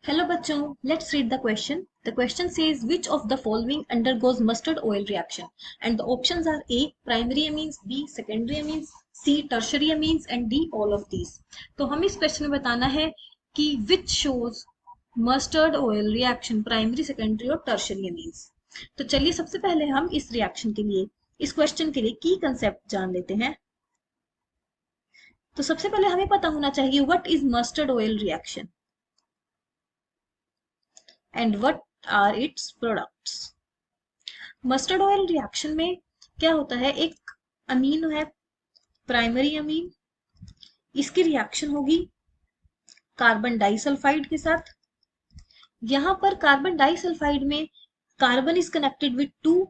Hello bachcho, let's read the question. The question says which of the following undergoes mustard oil reaction? And the options are A. Primary amines, B. Secondary amines, C. Tertiary amines and D. All of these. तो हमें इस question में बताना है कि which shows mustard oil reaction primary, secondary और tertiary amines. तो चलिए सबसे पहले हम इस रिएक्शन के लिए इस क्वेश्चन के लिए की कंसेप्ट जान लेते हैं. तो सबसे पहले हमें पता होना चाहिए what is mustard oil reaction and what are its products. Mustard oil reaction में क्या होता है, एक अमीन है प्राइमरी अमीन, इसकी रिएक्शन होगी कार्बन डाइसल्फाइड के साथ. यहां पर कार्बन डाइसल्फाइड में carbon is connected with 2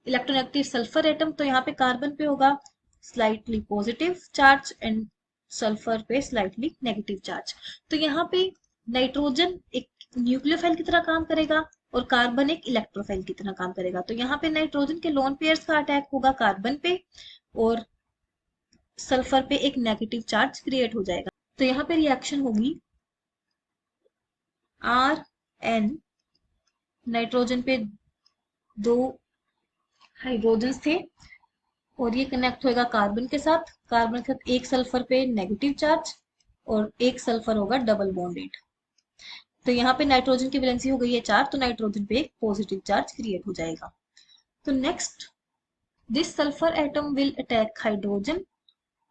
electronegative sulphur atom, तो यहाँ पे कार्बन पे होगा slightly positive charge and sulphur पे स्लाइटली नेगेटिव चार्ज. तो यहाँ पे नाइट्रोजन एक न्यूक्लियोफाइल की तरह काम करेगा और कार्बन एक इलेक्ट्रोफाइल की तरह काम करेगा. तो यहाँ पे नाइट्रोजन के लोन पेयर्स का अटैक होगा कार्बन पे और सल्फर पे एक नेगेटिव चार्ज क्रिएट हो जाएगा. तो यहाँ पे रिएक्शन होगी आर एन, नाइट्रोजन पे 2 हाइड्रोजन थे और ये कनेक्ट होगा कार्बन के साथ. कार्बन के साथ एक सल्फर पे नेगेटिव चार्ज और एक सल्फर होगा डबल बॉन्डेड. तो यहाँ पे नाइट्रोजन की वैलेंसी हो गई है 4, तो नाइट्रोजन पे एक पॉजिटिव चार्ज क्रिएट हो जाएगा. तो next this sulphur atom will attack hydrogen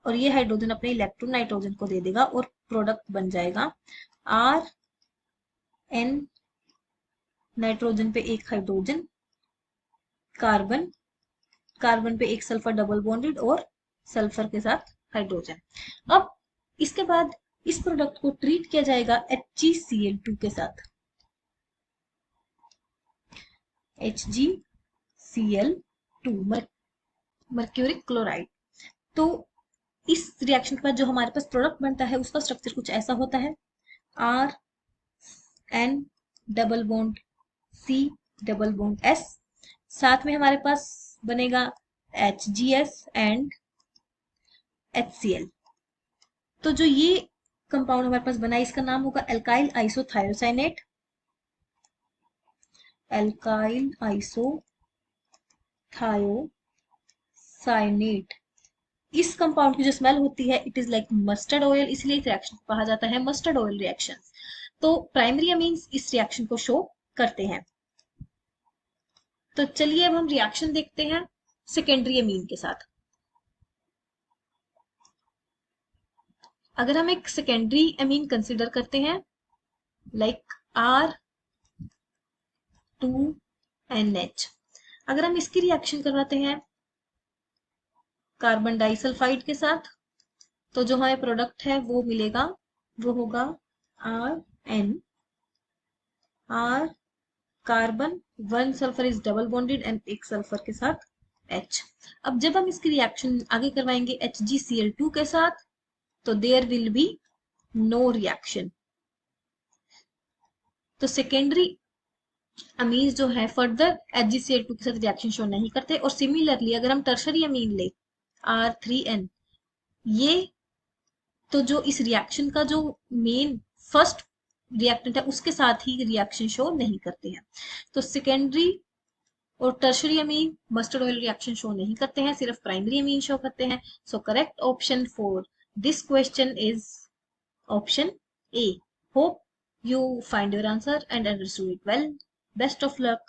और ये हाइड्रोजन अपने इलेक्ट्रॉन नाइट्रोजन को दे देगा और प्रोडक्ट बन जाएगा आर एन, नाइट्रोजन पे एक हाइड्रोजन, कार्बन, कार्बन पे एक सल्फर डबल बॉन्डेड और सल्फर के साथ हाइड्रोजन. अब इसके बाद इस प्रोडक्ट को ट्रीट किया जाएगा HgCl2 के साथ. HgCl2 mercuric chloride. तो इस रिएक्शन के बाद जो हमारे पास प्रोडक्ट बनता है उसका स्ट्रक्चर कुछ ऐसा होता है R N double bond C double bond S, साथ में हमारे पास बनेगा HgS एंड HCl. तो जो ये कंपाउंड हमारे पास बना है इसका नाम होगा एल्काइल आइसोथायोसाइनेट. Alkyl isothiocyanate. इस कंपाउंड की जो स्मेल होती है it is like mustard oil, इसलिए इस रिएक्शन को कहा जाता है मस्टर्ड ऑयल रिएक्शन. तो प्राइमरी अमीन्स इस रिएक्शन को शो करते हैं. तो चलिए अब हम रिएक्शन देखते हैं सेकेंडरी अमीन के साथ. अगर हम एक सेकेंडरी अमीन कंसीडर करते हैं लाइक R2NH, अगर हम इसकी रिएक्शन करवाते हैं कार्बन डाइसल्फाइड के साथ तो जो हमें प्रोडक्ट है वो मिलेगा, वो होगा RN, R carbon, 1 sulphur is double bonded and एक सल्फर के साथ H. अब जब हम इसकी रिएक्शन आगे करवाएंगे HgCl2 के साथ तो there will be no reaction. तो सेकेंडरी अमीन्स जो है फर्दर HgCl2 के साथ रिएक्शन शो नहीं करते. और सिमिलरली अगर हम टर्शरी अमीन ले R3N, ये तो जो इस रिएक्शन का जो मेन फर्स्ट रिएक्टेंट है उसके साथ ही रिएक्शन शो नहीं करते हैं. तो सेकेंडरी और टर्शरी अमीन मस्टर्ड ऑयल रिएक्शन शो नहीं करते हैं, सिर्फ प्राइमरी अमीन शो करते हैं. So correct option for this question is option A. Hope you find your answer and understood it well. Best of luck.